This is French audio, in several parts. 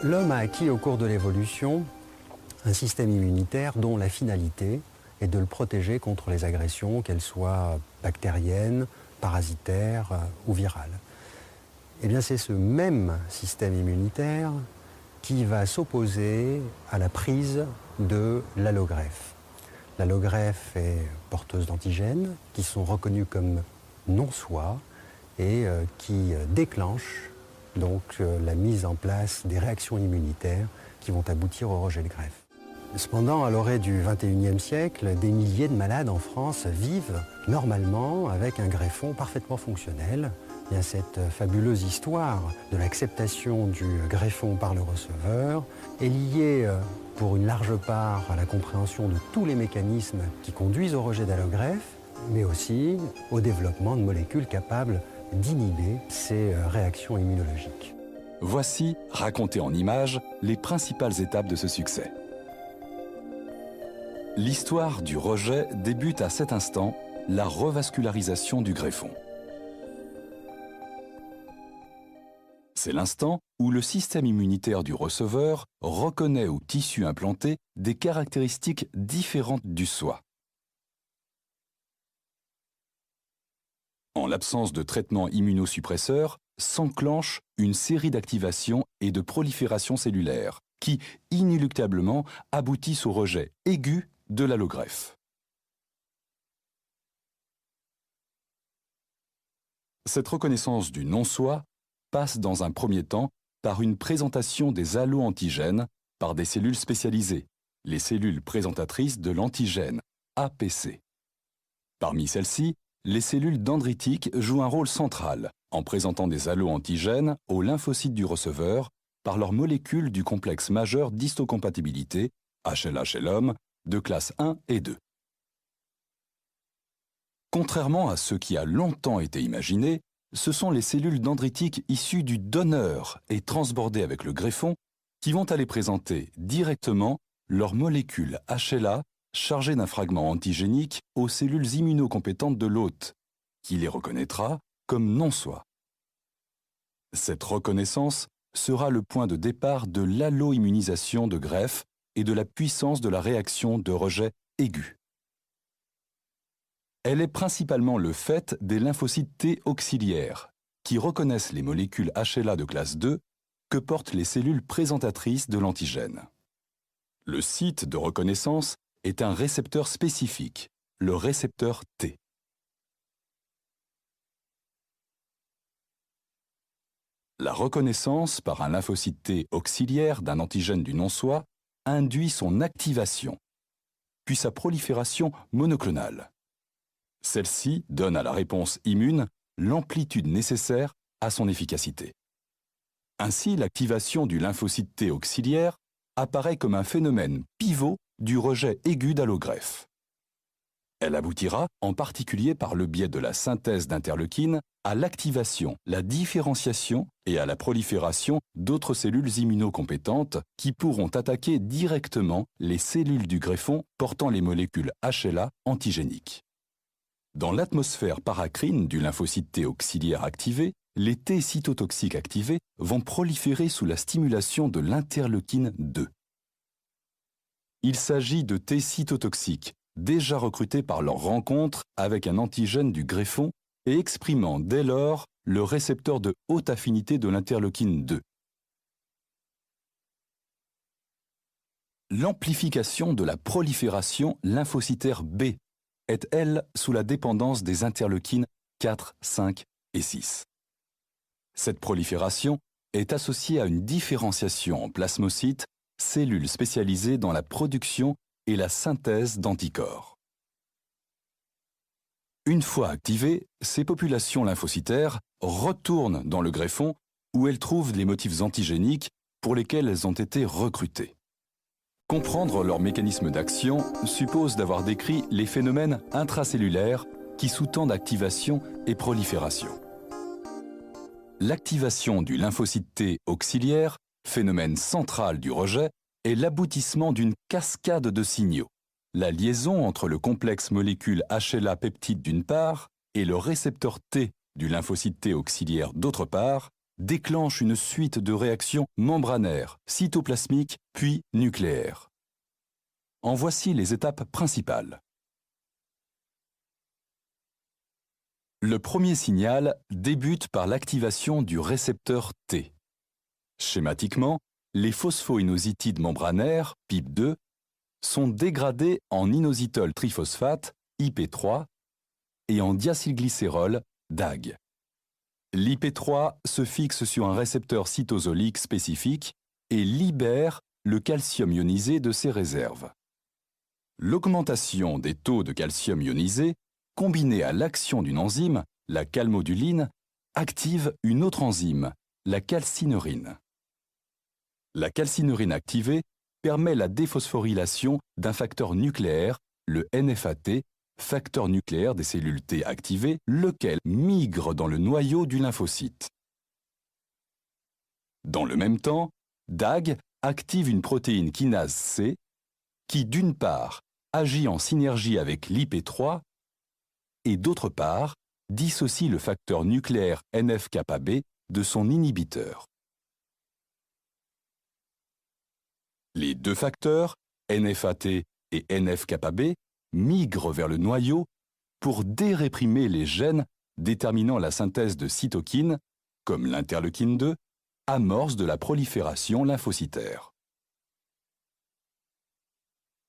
L'homme a acquis au cours de l'évolution un système immunitaire dont la finalité est de le protéger contre les agressions, qu'elles soient bactériennes, parasitaires ou virales. Eh bien, c'est ce même système immunitaire qui va s'opposer à la prise de l'allogreffe. L'allogreffe est porteuse d'antigènes qui sont reconnus comme non-soi et qui déclenchent donc la mise en place des réactions immunitaires qui vont aboutir au rejet de greffe. Cependant, à l'orée du XXIe siècle, des milliers de malades en France vivent normalement avec un greffon parfaitement fonctionnel. Il y a cette fabuleuse histoire de l'acceptation du greffon par le receveur est liée pour une large part à la compréhension de tous les mécanismes qui conduisent au rejet d'allogreffe, mais aussi au développement de molécules capables d'inhiber ces réactions immunologiques. Voici, racontées en images, les principales étapes de ce succès. L'histoire du rejet débute à cet instant, la revascularisation du greffon. C'est l'instant où le système immunitaire du receveur reconnaît au tissu implanté des caractéristiques différentes du soi. En l'absence de traitement immunosuppresseur, s'enclenche une série d'activations et de proliférations cellulaires qui, inéluctablement, aboutissent au rejet aigu de l'allogreffe. Cette reconnaissance du non-soi passe dans un premier temps par une présentation des allo-antigènes par des cellules spécialisées, les cellules présentatrices de l'antigène, APC. Parmi celles-ci, les cellules dendritiques jouent un rôle central en présentant des allo-antigènes aux lymphocytes du receveur par leurs molécules du complexe majeur d'histocompatibilité, HLA chez l'homme, de classe 1 et 2. Contrairement à ce qui a longtemps été imaginé, ce sont les cellules dendritiques issues du donneur et transbordées avec le greffon qui vont aller présenter directement leurs molécules HLA chargées d'un fragment antigénique aux cellules immunocompétentes de l'hôte, qui les reconnaîtra comme non-soi. Cette reconnaissance sera le point de départ de l'allo-immunisation de greffe et de la puissance de la réaction de rejet aigu. Elle est principalement le fait des lymphocytes T auxiliaires, qui reconnaissent les molécules HLA de classe 2 que portent les cellules présentatrices de l'antigène. Le site de reconnaissance est un récepteur spécifique, le récepteur T. La reconnaissance par un lymphocyte T auxiliaire d'un antigène du non-soi induit son activation, puis sa prolifération monoclonale. Celle-ci donne à la réponse immune l'amplitude nécessaire à son efficacité. Ainsi, l'activation du lymphocyte T auxiliaire apparaît comme un phénomène pivot du rejet aigu d'allogreffe. Elle aboutira, en particulier par le biais de la synthèse d'interleukines, à l'activation, la différenciation et à la prolifération d'autres cellules immunocompétentes qui pourront attaquer directement les cellules du greffon portant les molécules HLA antigéniques. Dans l'atmosphère paracrine du lymphocyte T auxiliaire activé, les T cytotoxiques activés vont proliférer sous la stimulation de l'interleukine 2. Il s'agit de T cytotoxiques déjà recrutés par leur rencontre avec un antigène du greffon et exprimant dès lors le récepteur de haute affinité de l'interleukine 2. L'amplification de la prolifération lymphocytaire B est, elle, sous la dépendance des interleukines 4, 5 et 6. Cette prolifération est associée à une différenciation en plasmocytes, cellules spécialisées dans la production et la synthèse d'anticorps. Une fois activées, ces populations lymphocytaires retournent dans le greffon où elles trouvent les motifs antigéniques pour lesquels elles ont été recrutées. Comprendre leur mécanisme d'action suppose d'avoir décrit les phénomènes intracellulaires qui sous-tendent activation et prolifération. L'activation du lymphocyte T auxiliaire, phénomène central du rejet, est l'aboutissement d'une cascade de signaux. La liaison entre le complexe molécule HLA peptide d'une part et le récepteur T du lymphocyte T auxiliaire d'autre part déclenche une suite de réactions membranaires, cytoplasmiques, puis nucléaires. En voici les étapes principales. Le premier signal débute par l'activation du récepteur T. Schématiquement, les phosphoinositides membranaires, PIP2, sont dégradés en inositol triphosphate, IP3, et en diacylglycérol, DAG. L'IP3 se fixe sur un récepteur cytosolique spécifique et libère le calcium ionisé de ses réserves. L'augmentation des taux de calcium ionisé, combinée à l'action d'une enzyme, la calmoduline, active une autre enzyme, la calcineurine. La calcineurine activée permet la déphosphorylation d'un facteur nucléaire, le NFAT, facteur nucléaire des cellules T activées, lequel migre dans le noyau du lymphocyte. Dans le même temps, DAG active une protéine kinase C qui, d'une part, agit en synergie avec l'IP3 et, d'autre part, dissocie le facteur nucléaire NF-κB de son inhibiteur. Les deux facteurs, NFAT et NF-κB, migrent vers le noyau pour déréprimer les gènes déterminant la synthèse de cytokines, comme l'interleukine 2, amorce de la prolifération lymphocytaire.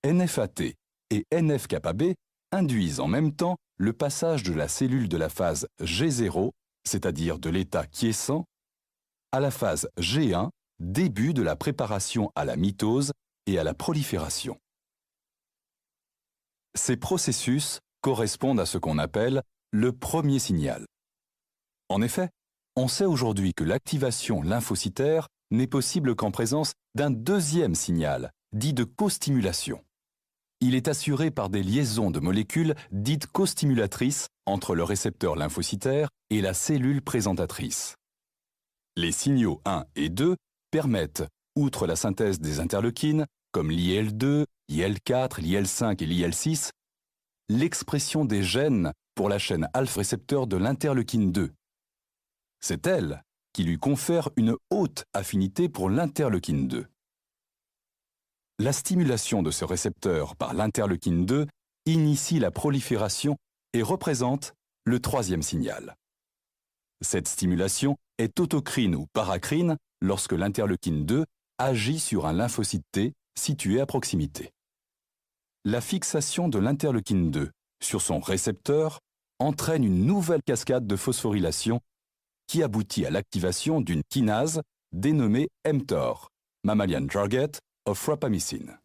NFAT et NF-κB induisent en même temps le passage de la cellule de la phase G0, c'est-à-dire de l'état quiescent, à la phase G1, début de la préparation à la mitose et à la prolifération. Ces processus correspondent à ce qu'on appelle le premier signal. En effet, on sait aujourd'hui que l'activation lymphocytaire n'est possible qu'en présence d'un deuxième signal, dit de costimulation. Il est assuré par des liaisons de molécules dites costimulatrices entre le récepteur lymphocytaire et la cellule présentatrice. Les signaux 1 et 2 permettent, outre la synthèse des interleukines, comme l'IL2, l'IL4, l'IL5 et l'IL6, l'expression des gènes pour la chaîne alpha-récepteur de l'interleukine 2. C'est elle qui lui confère une haute affinité pour l'interleukine 2. La stimulation de ce récepteur par l'interleukine 2 initie la prolifération et représente le troisième signal. Cette stimulation est autocrine ou paracrine lorsque l'interleukine 2 agit sur un lymphocyte T situé à proximité. La fixation de l'interleukine 2 sur son récepteur entraîne une nouvelle cascade de phosphorylation qui aboutit à l'activation d'une kinase dénommée mTOR, Mammalian Target of Rapamycin.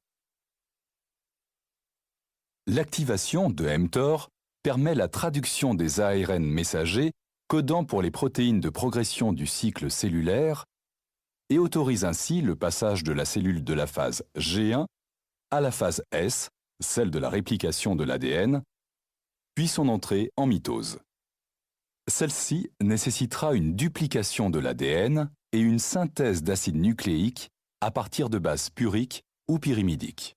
L'activation de mTOR permet la traduction des ARN messagers codant pour les protéines de progression du cycle cellulaire et autorise ainsi le passage de la cellule de la phase G1 à la phase S, celle de la réplication de l'ADN, puis son entrée en mitose. Celle-ci nécessitera une duplication de l'ADN et une synthèse d'acide nucléique à partir de bases puriques ou pyrimidiques.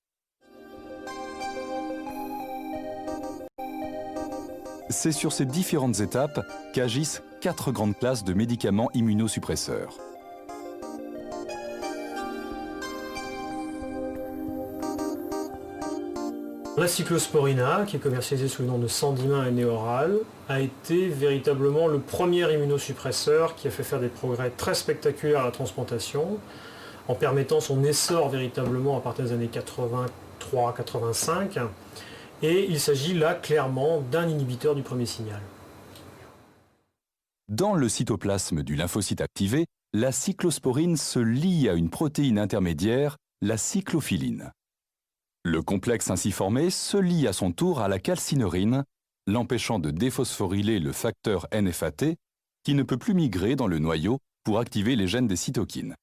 C'est sur ces différentes étapes qu'agissent 4 grandes classes de médicaments immunosuppresseurs. La cyclosporina, qui est commercialisée sous le nom de Sandimain et Néoral, a été véritablement le premier immunosuppresseur qui a fait faire des progrès très spectaculaires à la transplantation, en permettant son essor véritablement à partir des années 83-85. Et il s'agit là clairement d'un inhibiteur du premier signal. Dans le cytoplasme du lymphocyte activé, la cyclosporine se lie à une protéine intermédiaire, la cyclophiline. Le complexe ainsi formé se lie à son tour à la calcineurine, l'empêchant de déphosphoryler le facteur NFAT, qui ne peut plus migrer dans le noyau pour activer les gènes des cytokines.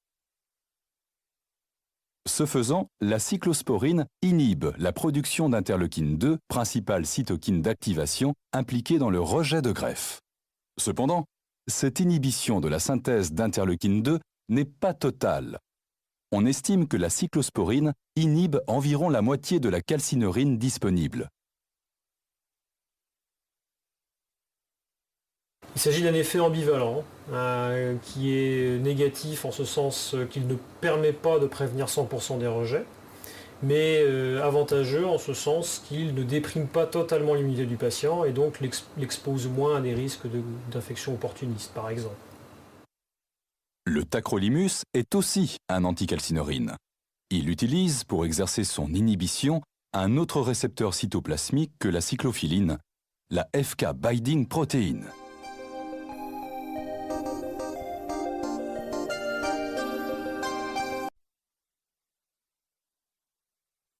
Ce faisant, la cyclosporine inhibe la production d'interleukine 2, principale cytokine d'activation impliquée dans le rejet de greffe. Cependant, cette inhibition de la synthèse d'interleukine 2 n'est pas totale. On estime que la cyclosporine inhibe environ la moitié de la calcineurine disponible. Il s'agit d'un effet ambivalent qui est négatif en ce sens qu'il ne permet pas de prévenir 100% des rejets, mais avantageux en ce sens qu'il ne déprime pas totalement l'immunité du patient et donc l'expose moins à des risques d'infection opportuniste, par exemple. Le tacrolimus est aussi un anticalcineurine. Il utilise, pour exercer son inhibition, un autre récepteur cytoplasmique que la cyclophiline, la FK binding protein.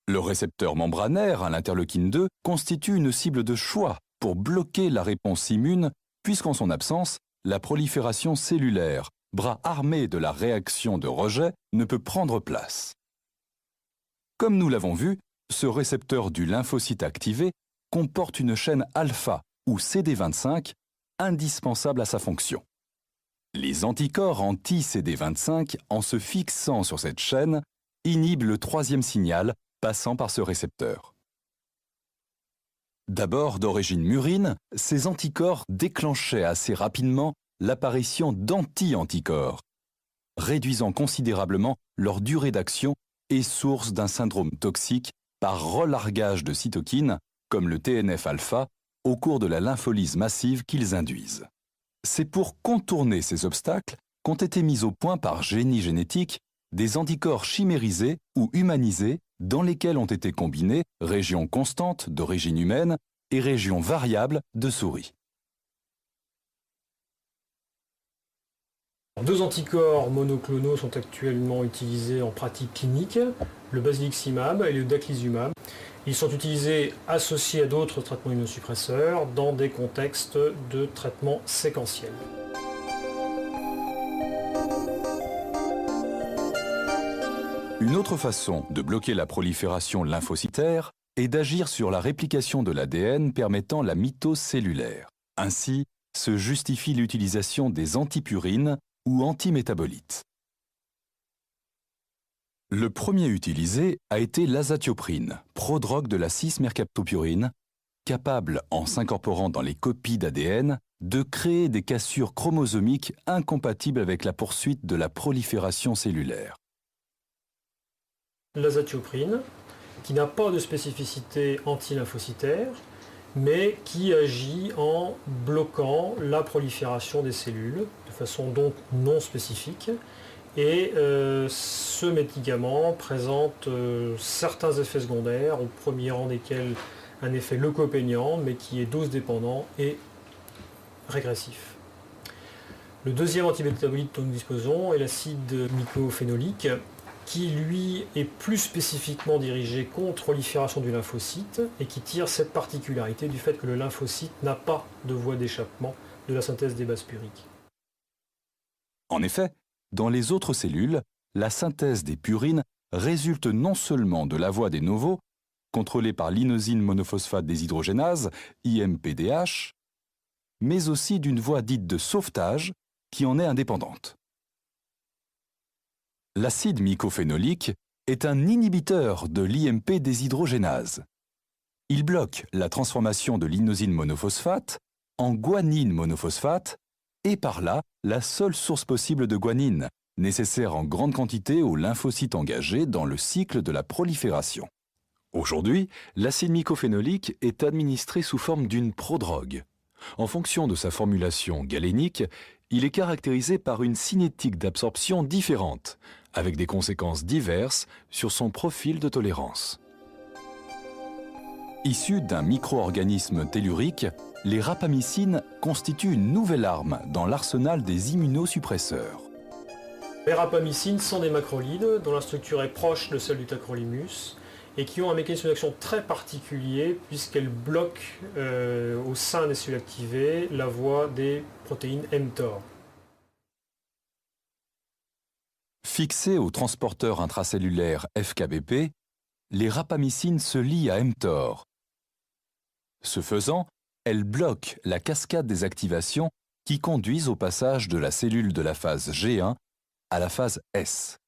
Le récepteur membranaire à l'interleukine 2 constitue une cible de choix pour bloquer la réponse immune, puisqu'en son absence, la prolifération cellulaire, bras armé de la réaction de rejet, ne peut prendre place. Comme nous l'avons vu, ce récepteur du lymphocyte activé comporte une chaîne alpha ou CD25 indispensable à sa fonction. Les anticorps anti-CD25, en se fixant sur cette chaîne, inhibent le troisième signal passant par ce récepteur. D'abord d'origine murine, ces anticorps déclenchaient assez rapidement l'apparition d'anti-anticorps, réduisant considérablement leur durée d'action et source d'un syndrome toxique par relargage de cytokines, comme le TNF-alpha, au cours de la lympholyse massive qu'ils induisent. C'est pour contourner ces obstacles qu'ont été mis au point par génie génétique des anticorps chimérisés ou humanisés dans lesquels ont été combinés régions constantes d'origine humaine et régions variables de souris. Deux anticorps monoclonaux sont actuellement utilisés en pratique clinique, le basiliximab et le daclizumab. Ils sont utilisés associés à d'autres traitements immunosuppresseurs dans des contextes de traitement séquentiel. Une autre façon de bloquer la prolifération lymphocytaire est d'agir sur la réplication de l'ADN permettant la mitose cellulaire. Ainsi, se justifie l'utilisation des antipurines ou antimétabolites. Le premier utilisé a été l'azatioprine, prodrogue de la 6-mercaptopurine, capable, en s'incorporant dans les copies d'ADN, de créer des cassures chromosomiques incompatibles avec la poursuite de la prolifération cellulaire. L'azatioprine, qui n'a pas de spécificité anti-lymphocytaire, mais qui agit en bloquant la prolifération des cellules, de façon donc non spécifique. Et ce médicament présente certains effets secondaires, au premier rang desquels un effet leucopéniant, mais qui est dose dépendant et régressif. Le deuxième antimétabolite dont nous disposons est l'acide mycophénolique, qui lui est plus spécifiquement dirigé contre prolifération du lymphocyte et qui tire cette particularité du fait que le lymphocyte n'a pas de voie d'échappement de la synthèse des bases puriques. En effet, dans les autres cellules, la synthèse des purines résulte non seulement de la voie des novos, contrôlée par l'inosine monophosphate déshydrogénase, IMPDH, mais aussi d'une voie dite de sauvetage qui en est indépendante. L'acide mycophénolique est un inhibiteur de l'IMP déshydrogénase. Il bloque la transformation de l'inosine monophosphate en guanine monophosphate et par là la seule source possible de guanine, nécessaire en grande quantité aux lymphocytes engagés dans le cycle de la prolifération. Aujourd'hui, l'acide mycophénolique est administré sous forme d'une prodrogue. En fonction de sa formulation galénique, il est caractérisé par une cinétique d'absorption différente, avec des conséquences diverses sur son profil de tolérance. Issus d'un micro-organisme tellurique, les rapamycines constituent une nouvelle arme dans l'arsenal des immunosuppresseurs. Les rapamycines sont des macrolides dont la structure est proche de celle du tacrolimus et qui ont un mécanisme d'action très particulier puisqu'elles bloquent au sein des cellules activées la voie des protéines mTOR. Fixées au transporteur intracellulaire FKBP, les rapamycines se lient à mTOR. Ce faisant, elles bloquent la cascade des activations qui conduisent au passage de la cellule de la phase G1 à la phase S.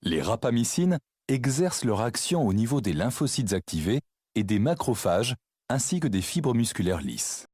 Les rapamycines exercent leur action au niveau des lymphocytes activés et des macrophages ainsi que des fibres musculaires lisses.